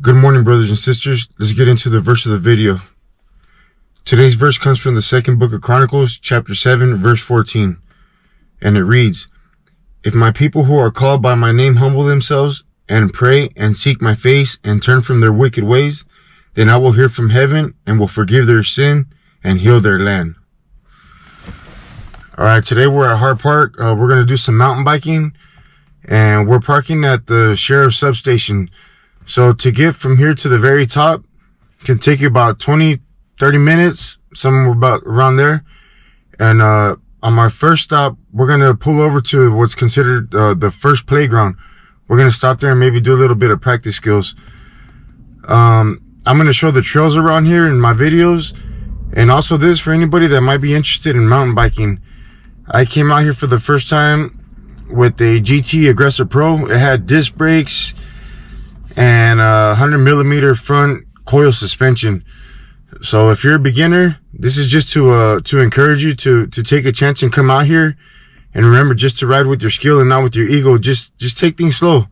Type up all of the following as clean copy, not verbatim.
Good morning, brothers and sisters. Let's get into the verse of the video. Today's verse comes from the second book of Chronicles, chapter 7, verse 14. And it reads, "If my people who are called by my name humble themselves and pray and seek my face and turn from their wicked ways, then I will hear from heaven and will forgive their sin and heal their land." All right, today we're at Hart Park. We're going to do some mountain biking, and we're parking at the sheriff's substation. So to get from here to the very top can take you about 20-30 minutes, somewhere about around there. And on our first stop, we're going to pull over to what's considered the first playground. We're going to stop there and maybe do a little bit of practice skills. I'm going to show the trails around here in my videos, and also this for anybody that might be interested in mountain biking. I came out here for the first time with a GT Aggressor Pro. It had disc brakes and 100mm front coil suspension. So if you're a beginner, this is just to encourage you to take a chance and come out here. And remember, just to ride with your skill and not with your ego. Just take things slow.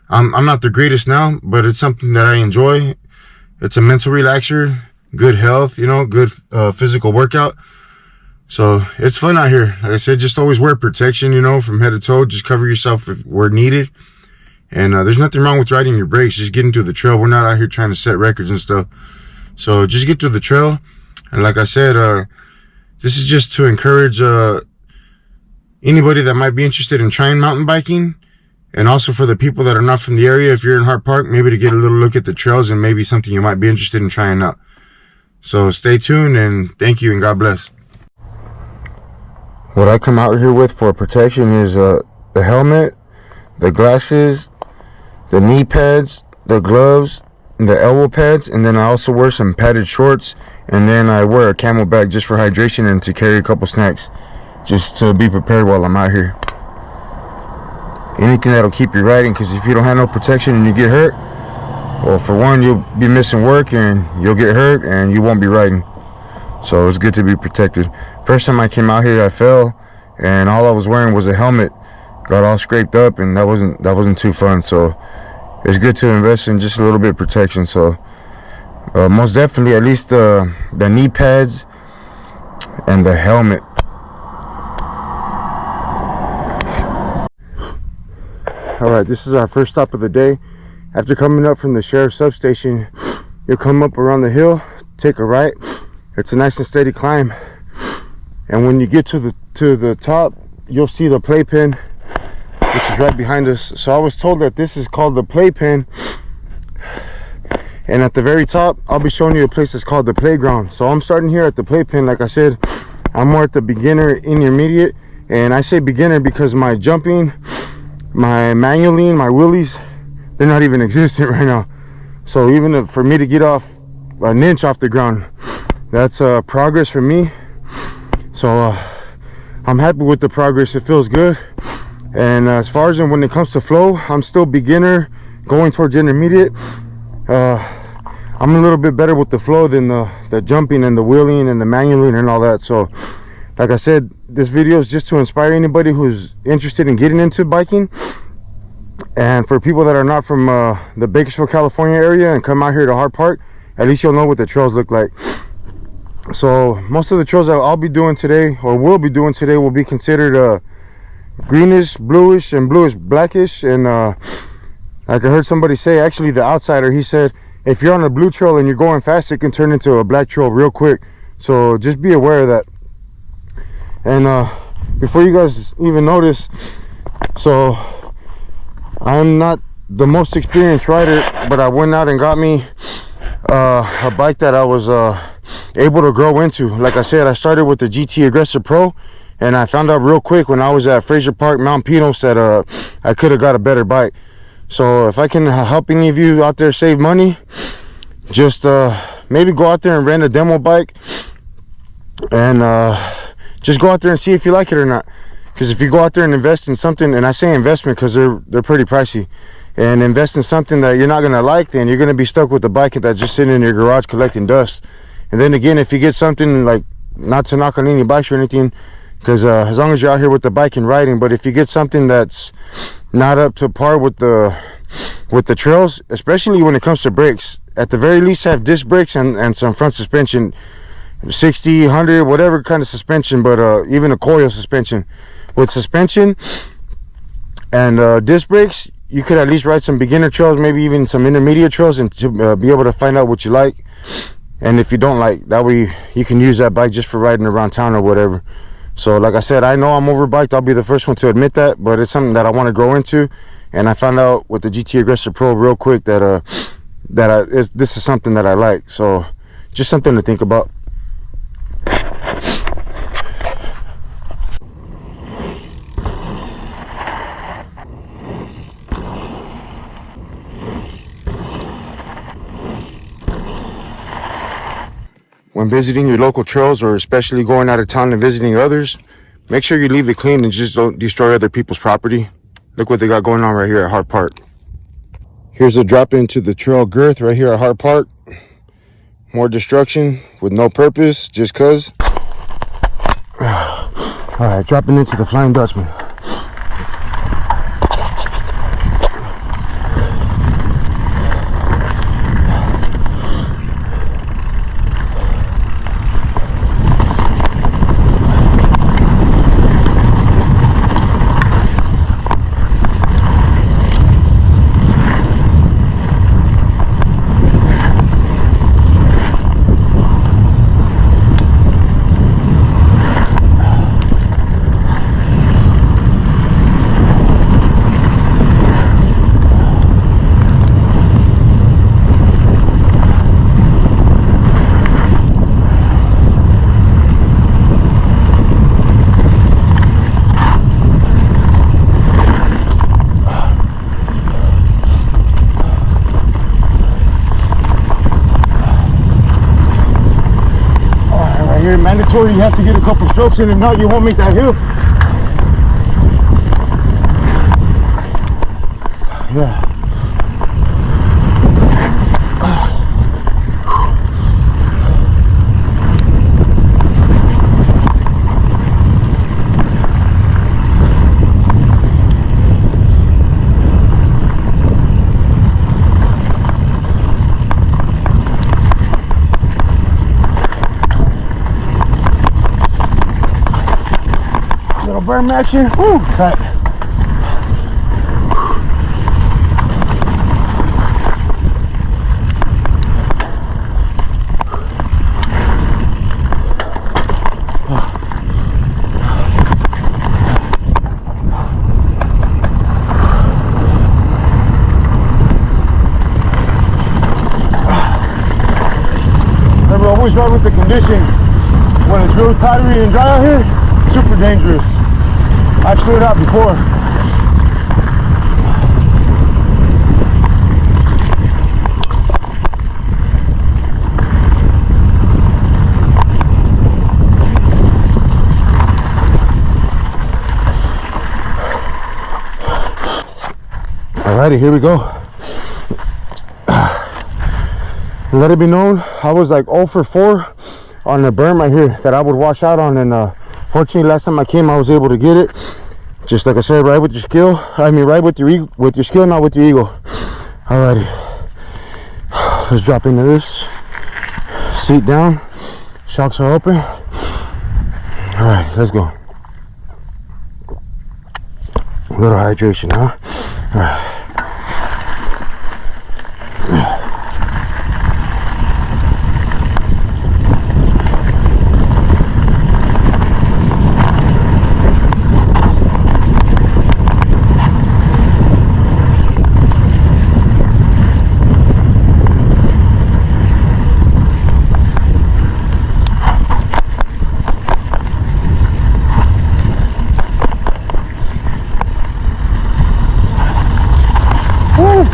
I'm not the greatest now, but it's something that I enjoy. It's a mental relaxer, good health, good physical workout. So it's fun out here. Like I said, just always wear protection, from head to toe. Just cover yourself where needed. And there's nothing wrong with riding your brakes. Just getting through the trail. We're not out here trying to set records and stuff. So just get through the trail. And like I said, this is just to encourage anybody that might be interested in trying mountain biking. And also for the people that are not from the area, if you're in Hart Park, maybe to get a little look at the trails and maybe something you might be interested in trying out. So stay tuned, and thank you, and God bless. What I come out here with for protection is the helmet, the glasses, the knee pads, the gloves, the elbow pads, and then I also wear some padded shorts, and then I wear a camel bag just for hydration and to carry a couple snacks, just to be prepared while I'm out here. Anything that'll keep you riding, because if you don't have no protection and you get hurt, well, for one, you'll be missing work and you'll get hurt and you won't be riding. So it's good to be protected. First time I came out here, I fell, and all I was wearing was a helmet. Got all scraped up, and that wasn't too fun. So it's good to invest in just a little bit of protection. So most definitely, at least the knee pads and the helmet. All right, this is our first stop of the day. After coming up from the sheriff's substation, you'll come up around the hill, take a right. It's a nice and steady climb, and when you get to the top, you'll see the playpen, which is right behind us. So I was told that this is called the playpen, and at the very top I'll be showing you a place that's called the playground. So I'm starting here at the playpen. Like I said, I'm more at the beginner intermediate, and I say beginner because my jumping, my manualing, my wheelies, they're not even existent right now. So even for me to get off an inch off the ground, that's progress for me. So I'm happy with the progress. It feels good. And as far as when it comes to flow, I'm still beginner going towards intermediate. I'm a little bit better with the flow than the jumping and the wheeling and the manualing and all that. So like I said, this video is just to inspire anybody who's interested in getting into biking, and for people that are not from the Bakersfield, California area and come out here to Hart Park, at least you'll know what the trails look like. So most of the trails that I'll be doing today, or will be doing today, will be considered greenish, bluish, and bluish blackish. And like I heard somebody say, actually the outsider, he said if you're on a blue trail and you're going fast, it can turn into a black trail real quick. So just be aware of that. And before you guys even notice, so I'm not the most experienced rider, but I went out and got me a bike that I was able to grow into. Like I said, I started with the GT Aggressor Pro, and I found out real quick when I was at Fraser Park, Mount Pinos, that I could have got a better bike. So if I can help any of you out there save money, just maybe go out there and rent a demo bike, and just go out there and see if you like it or not. Because if you go out there and invest in something, and I say investment because they're pretty pricey, and invest in something that you're not going to like, then you're going to be stuck with the bike that's just sitting in your garage collecting dust. And then again, if you get something, like, not to knock on any bikes or anything, because as long as you're out here with the bike and riding, but if you get something that's not up to par with the with the trails, especially when it comes to brakes, at the very least have disc brakes and some front suspension, 60, 100, whatever kind of suspension, but even a coil suspension. With suspension and disc brakes, you could at least ride some beginner trails, maybe even some intermediate trails, and to be able to find out what you like. And if you don't like, that way you can use that bike just for riding around town or whatever. So like I said, I know I'm overbiked. I'll be the first one to admit that, but it's something that I want to grow into. And I found out with the GT Aggressor Pro real quick that this is something that I like. So just something to think about. When visiting your local trails, or especially going out of town and visiting others, make sure you leave it clean and just don't destroy other people's property. Look what they got going on right here at Hart Park. Here's a drop into the trail girth right here at Hart Park. More destruction with no purpose, just cause. Alright, dropping into the Flying Dutchman. Mandatory, you have to get a couple strokes in, if not you won't make that hill. Yeah. Burn action. Woo, cut. Remember, always ride with the condition. When it's really powdery and dry out here, super dangerous. I've slid out before. Alrighty, here we go. Let it be known, I was like 0 for 4 on the berm right here that I would wash out on, and fortunately last time I came I was able to get it. Just like I said, ride with your skill. I mean, ride with your skill, not with your ego. Alrighty, let's drop into this. Seat down, shocks are open. Alright, let's go. A little hydration, huh? Alright.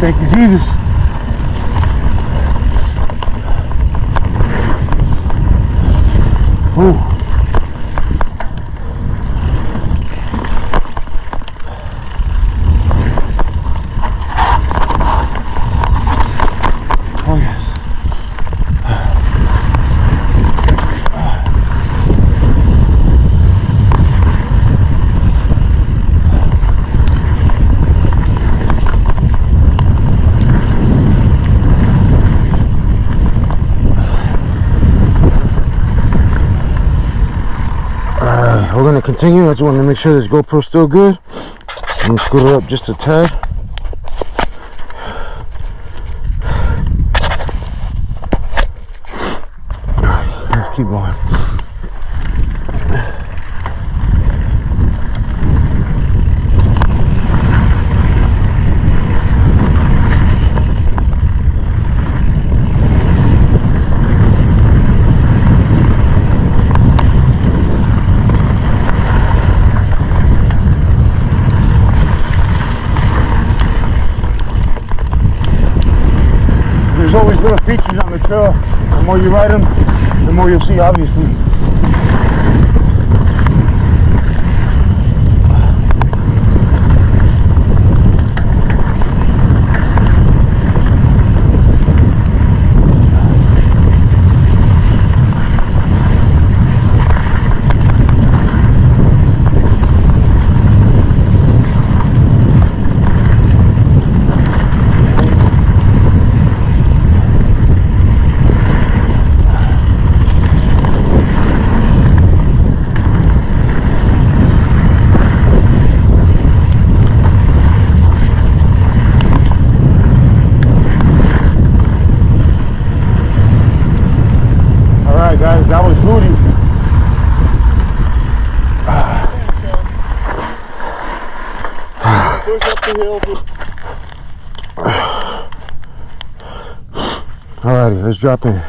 Thank you, Jesus. Ooh. Oh, yes. to continue. I just want to make sure this GoPro's still good. I'm going to scoot her up just a tad. Alright, let's keep going. There's always little features on the trail. The more you ride them, the more you'll see, obviously. Guys, that was booty. Push up the hill. Alrighty, let's drop in.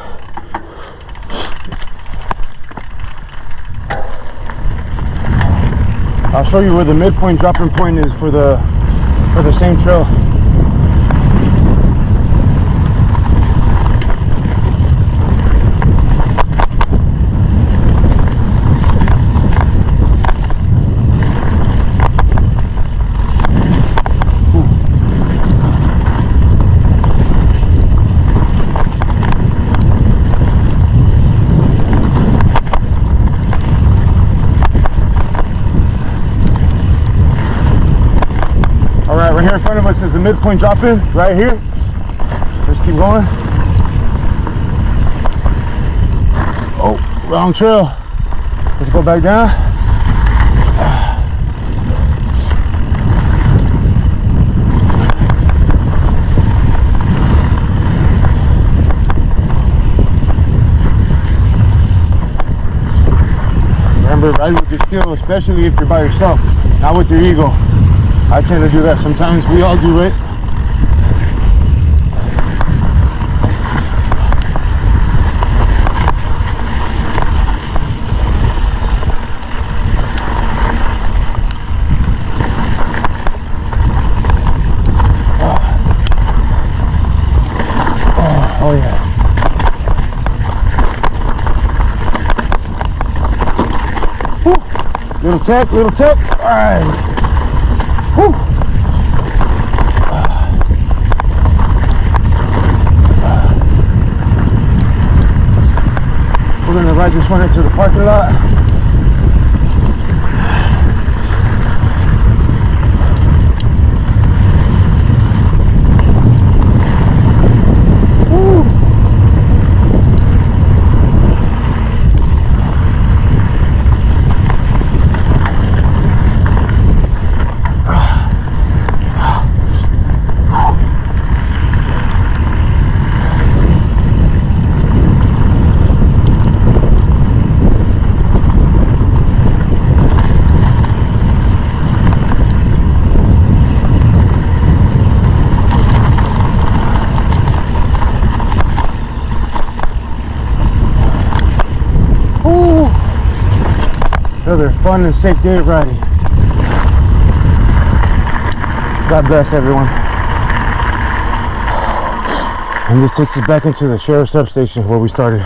I'll show you where the midpoint dropping point is for the same trail. Right here in front of us is the midpoint drop-in, right here. Let's keep going. Oh, wrong trail. Let's go back down. Remember, ride with your skill, especially if you're by yourself, not with your ego. I tend to do that sometimes. We all do it. Oh yeah. Woo. Little tech, little tech. All right. Whew. We're gonna ride this one into the parking lot. Woo. Another fun and safe day of riding. God bless everyone. And this takes us back into the sheriff's substation where we started.